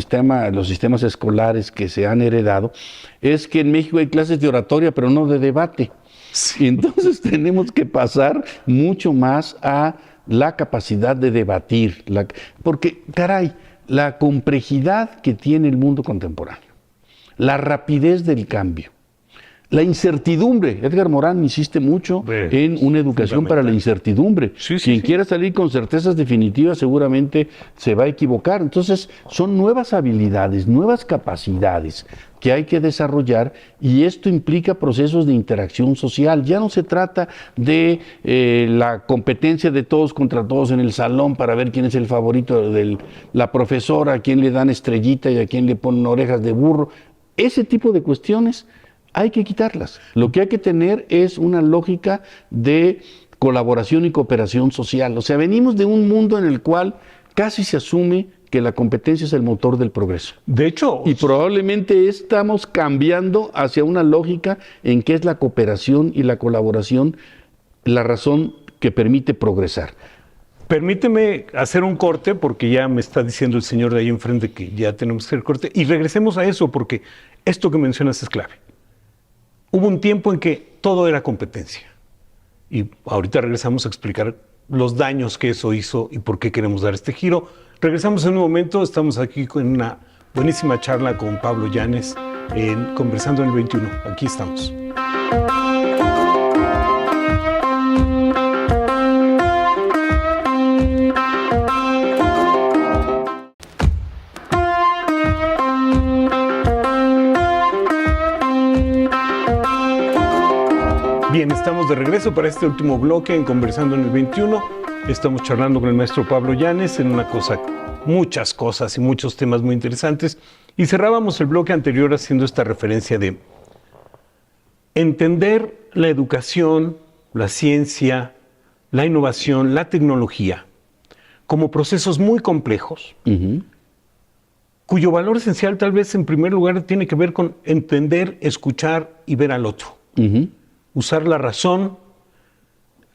los sistemas escolares que se han heredado, es que en México hay clases de oratoria, pero no de debate. Sí. Y entonces tenemos que pasar mucho más a la capacidad de debatir, porque, caray, la complejidad que tiene el mundo contemporáneo, la rapidez del cambio, la incertidumbre. Edgar Morán insiste mucho en una educación para la incertidumbre. Quien quiera salir con certezas definitivas seguramente se va a equivocar. Entonces, son nuevas habilidades, nuevas capacidades que hay que desarrollar, y esto implica procesos de interacción social. Ya no se trata de la competencia de todos contra todos en el salón para ver quién es el favorito de la profesora, a quién le dan estrellita y a quién le ponen orejas de burro. Ese tipo de cuestiones hay que quitarlas. Lo que hay que tener es una lógica de colaboración y cooperación social. O sea, venimos de un mundo en el cual casi se asume que la competencia es el motor del progreso. De hecho, y probablemente estamos cambiando hacia una lógica en que es la cooperación y la colaboración la razón que permite progresar. Permíteme hacer un corte, porque ya me está diciendo el señor de ahí enfrente que ya tenemos que hacer el corte, y regresemos a eso, porque esto que mencionas es clave. Hubo un tiempo en que todo era competencia, y ahorita regresamos a explicar los daños que eso hizo y por qué queremos dar este giro. Regresamos en un momento, estamos aquí con una buenísima charla con Pablo Yáñez, Conversando en el 21. Aquí estamos. Bien, estamos de regreso para este último bloque en Conversando en el 21. Estamos charlando con el maestro Pablo Yáñez en muchas cosas y muchos temas muy interesantes. Y cerrábamos el bloque anterior haciendo esta referencia de entender la educación, la ciencia, la innovación, la tecnología como procesos muy complejos, cuyo valor esencial tal vez en primer lugar tiene que ver con entender, escuchar y ver al otro. Usar la razón,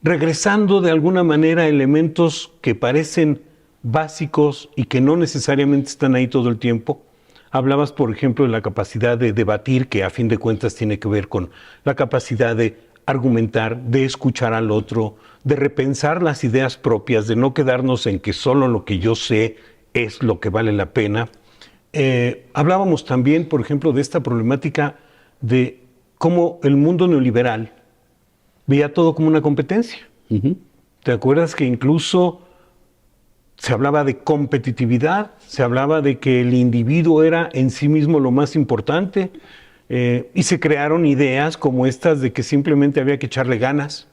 regresando de alguna manera a elementos que parecen básicos y que no necesariamente están ahí todo el tiempo. Hablabas, por ejemplo, de la capacidad de debatir, que a fin de cuentas tiene que ver con la capacidad de argumentar, de escuchar al otro, de repensar las ideas propias, de no quedarnos en que solo lo que yo sé es lo que vale la pena. Hablábamos también, por ejemplo, de esta problemática de cómo el mundo neoliberal veía todo como una competencia. ¿Te acuerdas que incluso se hablaba de competitividad, se hablaba de que el individuo era en sí mismo lo más importante, y se crearon ideas como estas de que simplemente había que echarle ganas?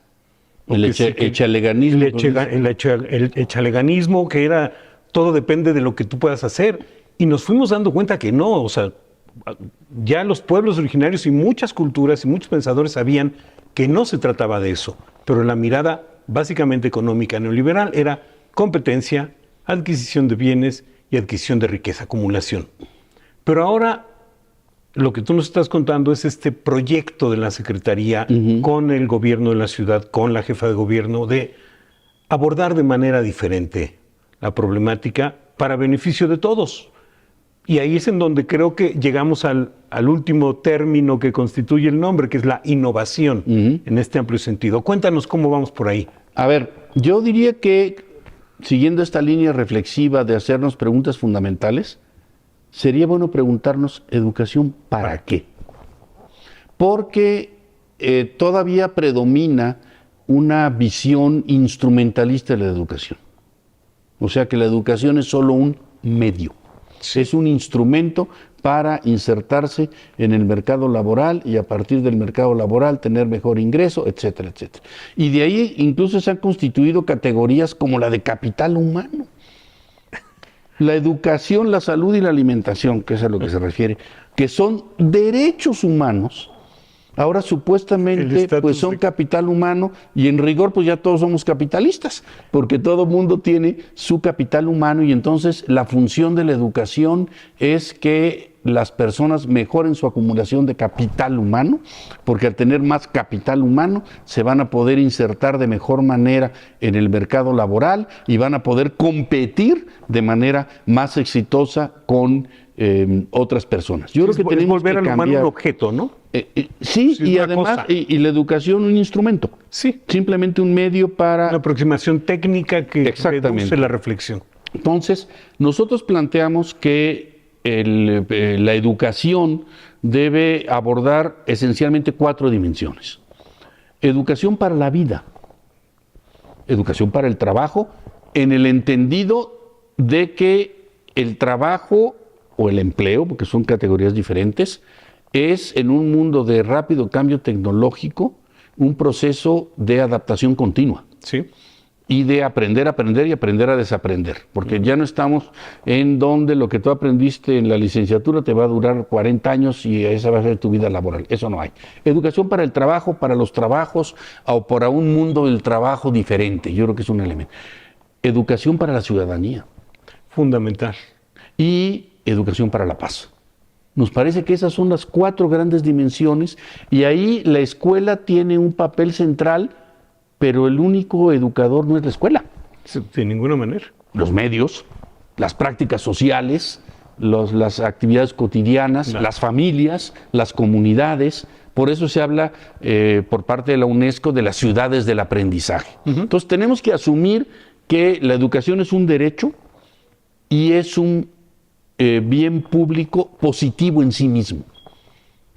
El echaleganismo. El echaleganismo, que era todo depende de lo que tú puedas hacer. Y nos fuimos dando cuenta que no, o sea, ya los pueblos originarios y muchas culturas y muchos pensadores sabían que no se trataba de eso, pero la mirada básicamente económica neoliberal era competencia, adquisición de bienes y adquisición de riqueza, acumulación. Pero ahora lo que tú nos estás contando es este proyecto de la Secretaría con el gobierno de la ciudad, con la jefa de gobierno, de abordar de manera diferente la problemática para beneficio de todos. Y ahí es en donde creo que llegamos al último término que constituye el nombre, que es la innovación, en este amplio sentido. Cuéntanos cómo vamos por ahí. A ver, yo diría que, siguiendo esta línea reflexiva de hacernos preguntas fundamentales, sería bueno preguntarnos, ¿educación para qué? Porque todavía predomina una visión instrumentalista de la educación. O sea que la educación es solo un medio. Sí. Es un instrumento para insertarse en el mercado laboral y a partir del mercado laboral tener mejor ingreso, etcétera, etcétera. Y de ahí incluso se han constituido categorías como la de capital humano. La educación, la salud y la alimentación, que es a lo que se refiere, que son derechos humanos Ahora supuestamente pues son capital humano y en rigor pues ya todos somos capitalistas, porque todo mundo tiene su capital humano y entonces la función de la educación es que las personas mejoren su acumulación de capital humano, porque al tener más capital humano se van a poder insertar de mejor manera en el mercado laboral y van a poder competir de manera más exitosa con otras personas. Yo creo que tenemos volver al humano un objeto, ¿no? Sí, y además, y la educación un instrumento. Sí. Simplemente un medio para... Una aproximación técnica que reduce la reflexión. Entonces, nosotros planteamos que la educación debe abordar esencialmente 4 dimensiones. Educación para la vida, educación para el trabajo, en el entendido de que el trabajo o el empleo, porque son categorías diferentes, es en un mundo de rápido cambio tecnológico un proceso de adaptación continua. Sí. Y de aprender y aprender a desaprender, porque ya no estamos en donde lo que tú aprendiste en la licenciatura te va a durar 40 años y esa va a ser tu vida laboral. Eso no hay. Educación para el trabajo, para los trabajos o para un mundo del trabajo diferente. Yo creo que es un elemento. Educación para la ciudadanía. Fundamental. Y educación para la paz. Nos parece que esas son las 4 grandes dimensiones y ahí la escuela tiene un papel central, pero el único educador no es la escuela. De ninguna manera. Los medios, las prácticas sociales, las actividades cotidianas, las familias, las comunidades. Por eso se habla por parte de la UNESCO de las ciudades del aprendizaje. Entonces tenemos que asumir que la educación es un derecho y es un bien público positivo en sí mismo.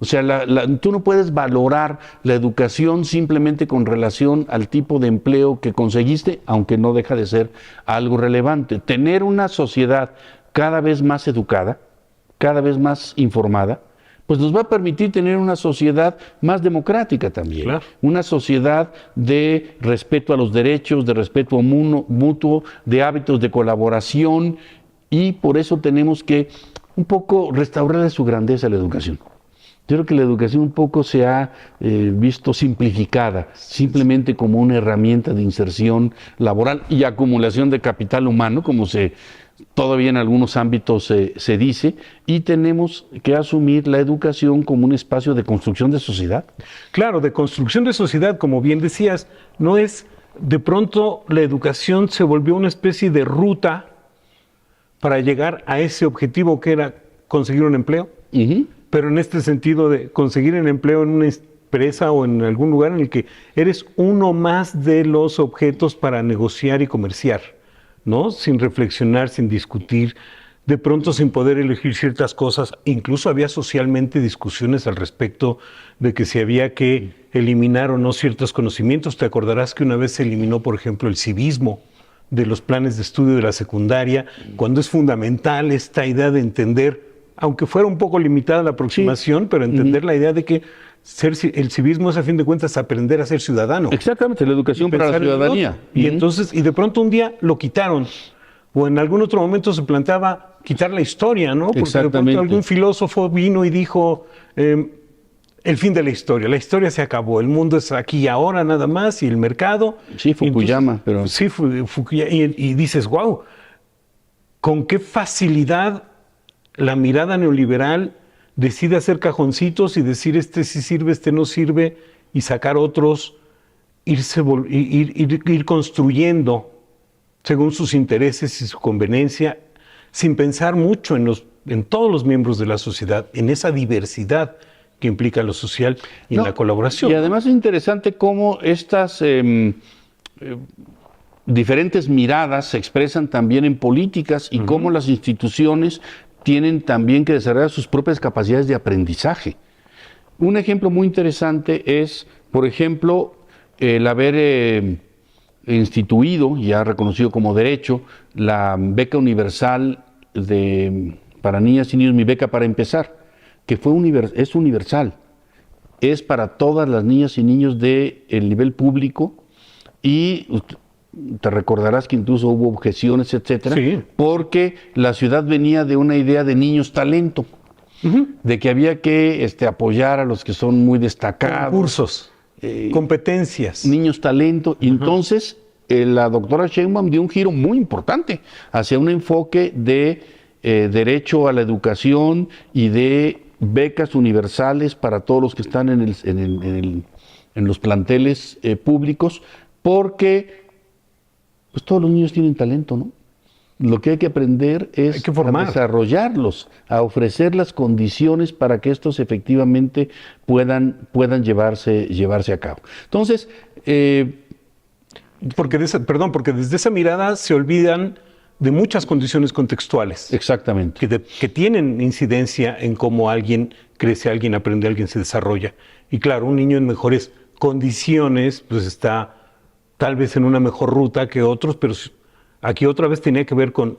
O sea, tú no puedes valorar la educación simplemente con relación al tipo de empleo que conseguiste, aunque no deja de ser algo relevante. Tener una sociedad cada vez más educada, cada vez más informada, pues nos va a permitir tener una sociedad más democrática también. Claro. Una sociedad de respeto a los derechos, de respeto mutuo, de hábitos de colaboración, y por eso tenemos que un poco restaurar su grandeza a la educación. Yo creo que la educación un poco se ha visto simplificada, simplemente como una herramienta de inserción laboral y acumulación de capital humano, como todavía en algunos ámbitos se dice, y tenemos que asumir la educación como un espacio de construcción de sociedad. Claro, de construcción de sociedad, como bien decías, no es, de pronto la educación se volvió una especie de ruta para llegar a ese objetivo que era conseguir un empleo. Pero en este sentido de conseguir el empleo en una empresa o en algún lugar en el que eres uno más de los objetos para negociar y comerciar, ¿no? Sin reflexionar, sin discutir, de pronto sin poder elegir ciertas cosas. Incluso había socialmente discusiones al respecto de que si había que eliminar o no ciertos conocimientos. Te acordarás que una vez se eliminó, por ejemplo, el civismo de los planes de estudio de la secundaria, cuando es fundamental esta idea de entender, aunque fuera un poco limitada la aproximación, pero entender la idea de que el civismo es, a fin de cuentas, aprender a ser ciudadano. Exactamente, la educación para la ciudadanía. Y entonces, y de pronto un día lo quitaron, o en algún otro momento se planteaba quitar la historia, ¿no? Porque de pronto algún filósofo vino y dijo, el fin de la historia se acabó, el mundo es aquí y ahora nada más, y el mercado. Sí, Fukuyama, pero... Sí, Fukuyama, y dices, wow, con qué facilidad la mirada neoliberal decide hacer cajoncitos y decir este sí sirve, este no sirve, y sacar otros, ir construyendo según sus intereses y su conveniencia, sin pensar mucho en todos los miembros de la sociedad, en esa diversidad que implica lo social y en la colaboración. Y además es interesante cómo estas diferentes miradas se expresan también en políticas y cómo las instituciones tienen también que desarrollar sus propias capacidades de aprendizaje. Un ejemplo muy interesante es, por ejemplo, el haber instituido, ya reconocido como derecho, la beca universal para niñas y niños, Mi Beca para Empezar, que es universal, es para todas las niñas y niños del nivel público, y te recordarás que incluso hubo objeciones, etcétera, sí, porque la ciudad venía de una idea de niños talento. de que había que apoyar a los que son muy destacados. Concursos, competencias. Niños talento. Y entonces la doctora Sheinbaum dio un giro muy importante hacia un enfoque de derecho a la educación y de becas universales para todos los que están en los planteles públicos, porque pues todos los niños tienen talento, ¿no? Lo que hay que aprender es a desarrollarlos, a ofrecer las condiciones para que estos efectivamente puedan llevarse a cabo. Entonces, porque desde esa mirada se olvidan de muchas condiciones contextuales. Exactamente. Que tienen incidencia en cómo alguien crece, alguien aprende, alguien se desarrolla. Y claro, un niño en mejores condiciones, pues está tal vez en una mejor ruta que otros, pero aquí otra vez tenía que ver con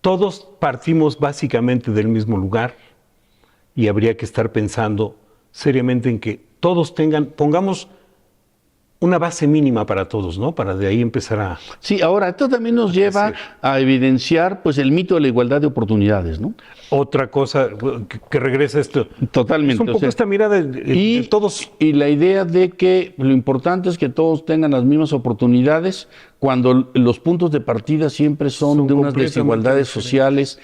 todos partimos básicamente del mismo lugar y habría que estar pensando seriamente en que todos pongamos una base mínima para todos, ¿no? Para de ahí empezar a... Sí, ahora, esto también nos lleva a evidenciar pues el mito de la igualdad de oportunidades, ¿no? Otra cosa que regresa a esto. Totalmente. Es un poco esta mirada de todos. Y la idea de que lo importante es que todos tengan las mismas oportunidades cuando los puntos de partida siempre son de unas desigualdades sociales,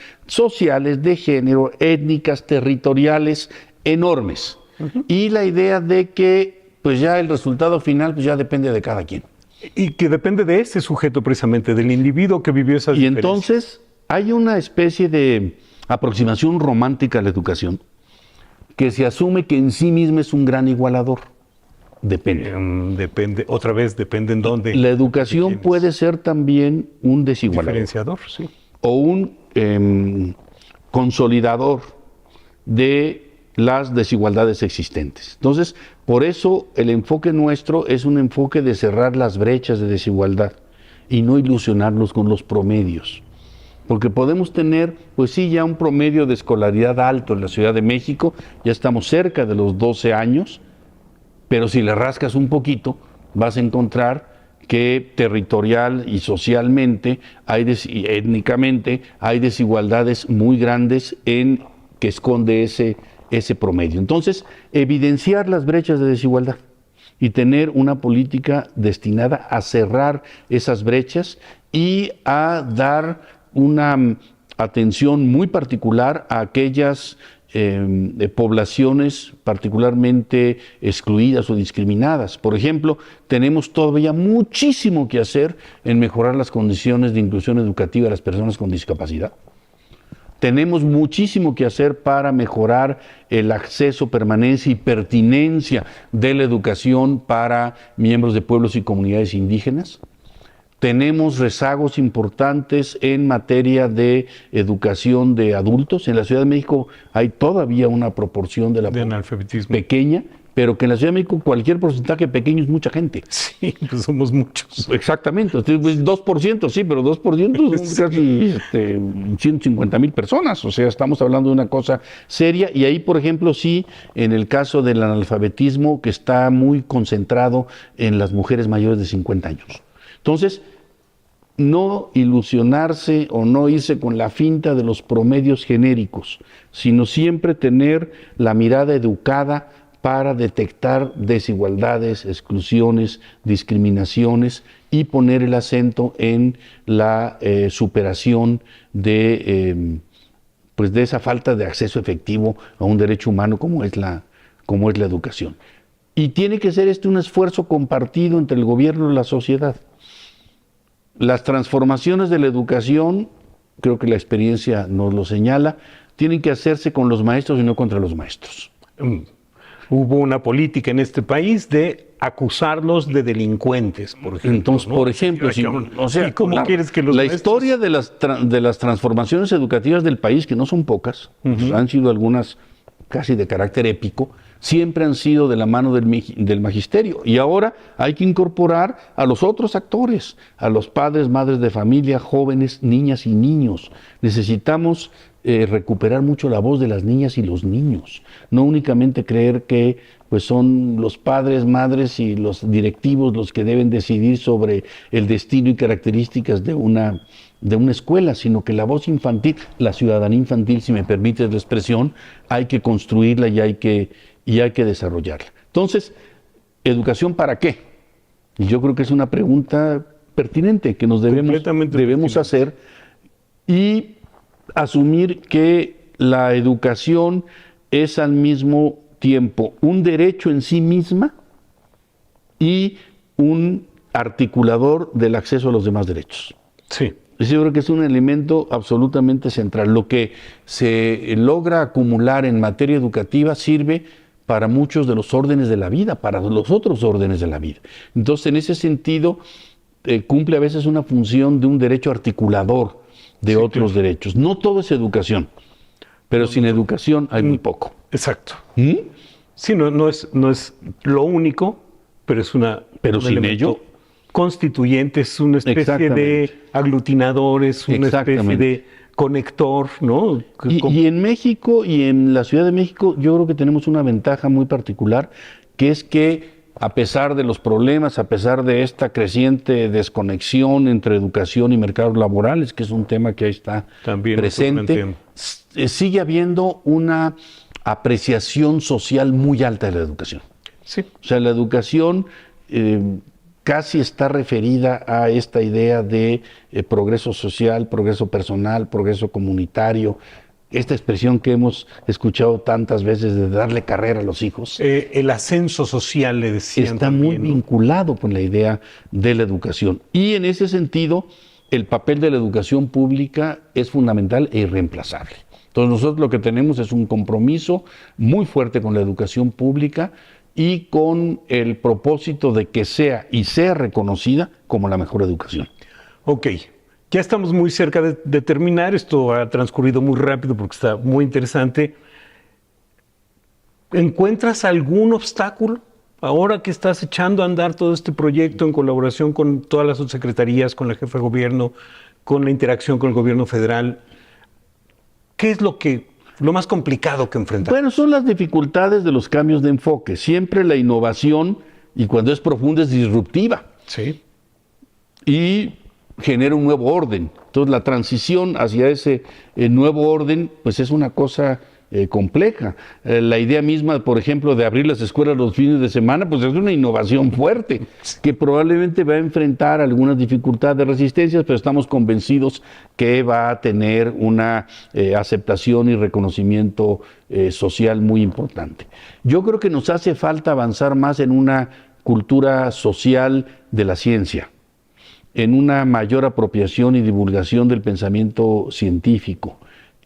de género, étnicas, territoriales, enormes. Y la idea de que pues ya el resultado final pues ya depende de cada quien. Y que depende de ese sujeto precisamente, del individuo que vivió esas diferencias. Y entonces hay una especie de aproximación romántica a la educación que se asume que en sí misma es un gran igualador. Depende. Depende en dónde. La educación puede ser también un desigualador. Diferenciador, sí. O un consolidador de las desigualdades existentes. Entonces, por eso el enfoque nuestro es un enfoque de cerrar las brechas de desigualdad y no ilusionarnos con los promedios. Porque podemos tener, pues sí, ya un promedio de escolaridad alto en la Ciudad de México, ya estamos cerca de los 12 años, pero si le rascas un poquito, vas a encontrar que territorial y socialmente, y étnicamente, hay desigualdades muy grandes que esconde ese promedio. Entonces, evidenciar las brechas de desigualdad y tener una política destinada a cerrar esas brechas y a dar una atención muy particular a aquellas poblaciones particularmente excluidas o discriminadas. Por ejemplo, tenemos todavía muchísimo que hacer en mejorar las condiciones de inclusión educativa de las personas con discapacidad. Tenemos muchísimo que hacer para mejorar el acceso, permanencia y pertinencia de la educación para miembros de pueblos y comunidades indígenas. Tenemos rezagos importantes en materia de educación de adultos. En la Ciudad de México hay todavía una proporción de analfabetismo pequeña, pero que en la Ciudad de México cualquier porcentaje pequeño es mucha gente. Sí, pues somos muchos. Exactamente, 2%, sí, pero 2% son casi 150,000 personas, o sea, estamos hablando de una cosa seria, y ahí, por ejemplo, sí, en el caso del analfabetismo, que está muy concentrado en las mujeres mayores de 50 años. Entonces, no ilusionarse o no irse con la finta de los promedios genéricos, sino siempre tener la mirada educada para detectar desigualdades, exclusiones, discriminaciones y poner el acento en la superación de esa falta de acceso efectivo a un derecho humano como es la educación. Y tiene que ser un esfuerzo compartido entre el gobierno y la sociedad. Las transformaciones de la educación, creo que la experiencia nos lo señala, tienen que hacerse con los maestros y no contra los maestros. Hubo una política en este país de acusarlos de delincuentes, por ejemplo. Entonces, ¿no? Por ejemplo, ¿y cómo quieres que los la maestros... historia de las transformaciones educativas del país, que no son pocas, han sido algunas casi de carácter épico, siempre han sido de la mano del magisterio. Y ahora hay que incorporar a los otros actores, a los padres, madres de familia, jóvenes, niñas y niños. Necesitamos recuperar mucho la voz de las niñas y los niños. No únicamente creer que pues son los padres, madres y los directivos los que deben decidir sobre el destino y características de una escuela, sino que la voz infantil, la ciudadanía infantil, si me permites la expresión, hay que construirla y hay que desarrollarla. Entonces, ¿educación para qué? Y yo creo que es una pregunta pertinente que nos debemos hacer y asumir que la educación es al mismo tiempo un derecho en sí misma y un articulador del acceso a los demás derechos. Sí. Yo creo que es un elemento absolutamente central. Lo que se logra acumular en materia educativa sirve para muchos de los órdenes de la vida, para los otros órdenes de la vida. Entonces, en ese sentido, cumple a veces una función de un derecho articulador de otros derechos. No todo es educación, pero sin educación hay muy poco. Exacto. Sí, no es lo único, pero es pero sin ello constituyente, es una especie de aglutinador, es una especie de conector, ¿no? Y en México y en la Ciudad de México yo creo que tenemos una ventaja muy particular, que es que a pesar de los problemas, a pesar de esta creciente desconexión entre educación y mercados laborales, que es un tema que ahí está también presente, sigue habiendo una apreciación social muy alta de la educación. Sí. O sea, la educación casi está referida a esta idea de progreso social, progreso personal, progreso comunitario, esta expresión que hemos escuchado tantas veces de darle carrera a los hijos. El ascenso social, le decían. Está también, muy vinculado con la idea de la educación. Y en ese sentido, el papel de la educación pública es fundamental e irreemplazable. Entonces nosotros lo que tenemos es un compromiso muy fuerte con la educación pública y con el propósito de que sea reconocida como la mejor educación. Ok, ya estamos muy cerca de terminar, esto ha transcurrido muy rápido porque está muy interesante. ¿Encuentras algún obstáculo ahora que estás echando a andar todo este proyecto en colaboración con todas las subsecretarías, con la jefa de gobierno, con la interacción con el gobierno federal? ¿Qué es lo más complicado que enfrentar? Bueno, son las dificultades de los cambios de enfoque. Siempre la innovación, y cuando es profunda, es disruptiva. Sí. Y genera un nuevo orden. Entonces, la transición hacia ese nuevo orden, pues es una cosa compleja. La idea misma, por ejemplo, de abrir las escuelas los fines de semana, pues es una innovación fuerte, que probablemente va a enfrentar algunas dificultades de resistencia, pero estamos convencidos que va a tener una aceptación y reconocimiento social muy importante. Yo creo que nos hace falta avanzar más en una cultura social de la ciencia, en una mayor apropiación y divulgación del pensamiento científico,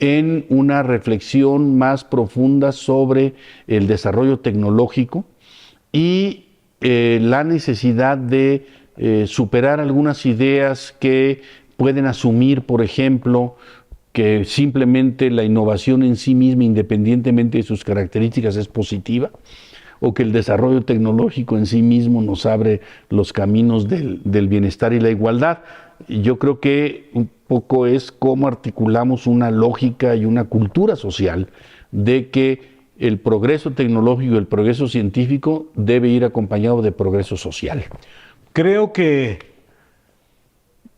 en una reflexión más profunda sobre el desarrollo tecnológico y la necesidad de superar algunas ideas que pueden asumir, por ejemplo, que simplemente la innovación en sí misma, independientemente de sus características, es positiva, o que el desarrollo tecnológico en sí mismo nos abre los caminos del bienestar y la igualdad. Y yo creo que un poco es cómo articulamos una lógica y una cultura social de que el progreso tecnológico y el progreso científico debe ir acompañado de progreso social. Creo que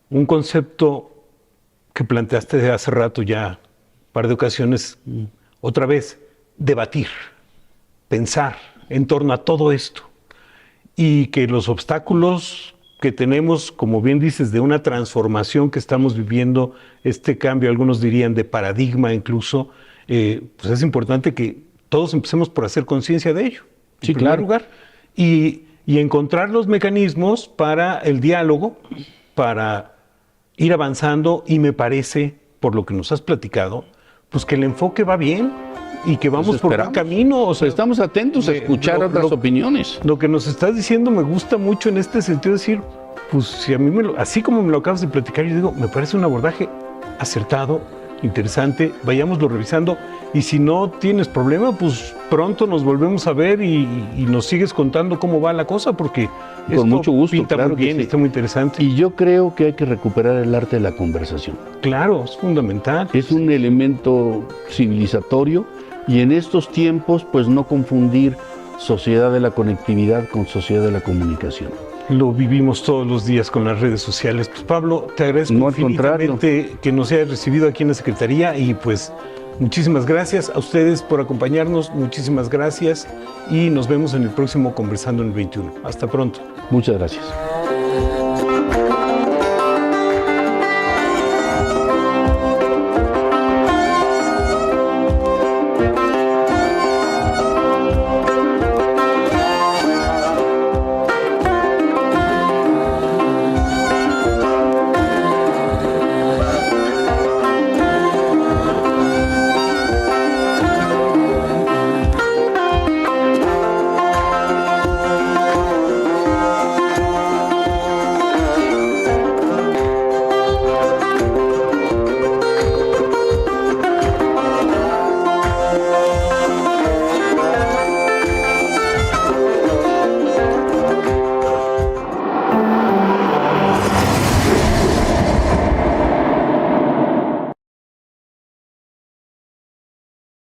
un concepto que planteaste hace rato ya, un par de ocasiones, otra vez, debatir, pensar en torno a todo esto, y que los obstáculos que tenemos, como bien dices, de una transformación que estamos viviendo, este cambio, algunos dirían de paradigma incluso, pues es importante que todos empecemos por hacer conciencia de ello. Sí, en primer lugar, y encontrar los mecanismos para el diálogo, para ir avanzando, y me parece, por lo que nos has platicado, pues que el enfoque va bien y que vamos por buen camino. O sea, estamos atentos a escuchar otras opiniones. Lo que nos estás diciendo me gusta mucho en este sentido, decir, pues si a mí así como me lo acabas de platicar, yo digo, me parece un abordaje acertado, interesante, vayámoslo revisando, y si no tienes problema, pues pronto nos volvemos a ver y nos sigues contando cómo va la cosa, porque con mucho gusto, pinta claro, muy bien, está muy interesante. Y yo creo que hay que recuperar el arte de la conversación. Claro, es fundamental. Es un elemento civilizatorio, y en estos tiempos, pues no confundir sociedad de la conectividad con sociedad de la comunicación. Lo vivimos todos los días con las redes sociales. Pues Pablo, te agradezco No, al infinitamente que nos hayas recibido aquí en la Secretaría y pues muchísimas gracias a ustedes por acompañarnos, muchísimas gracias y nos vemos en el próximo Conversando en el 21. Hasta pronto. Muchas gracias.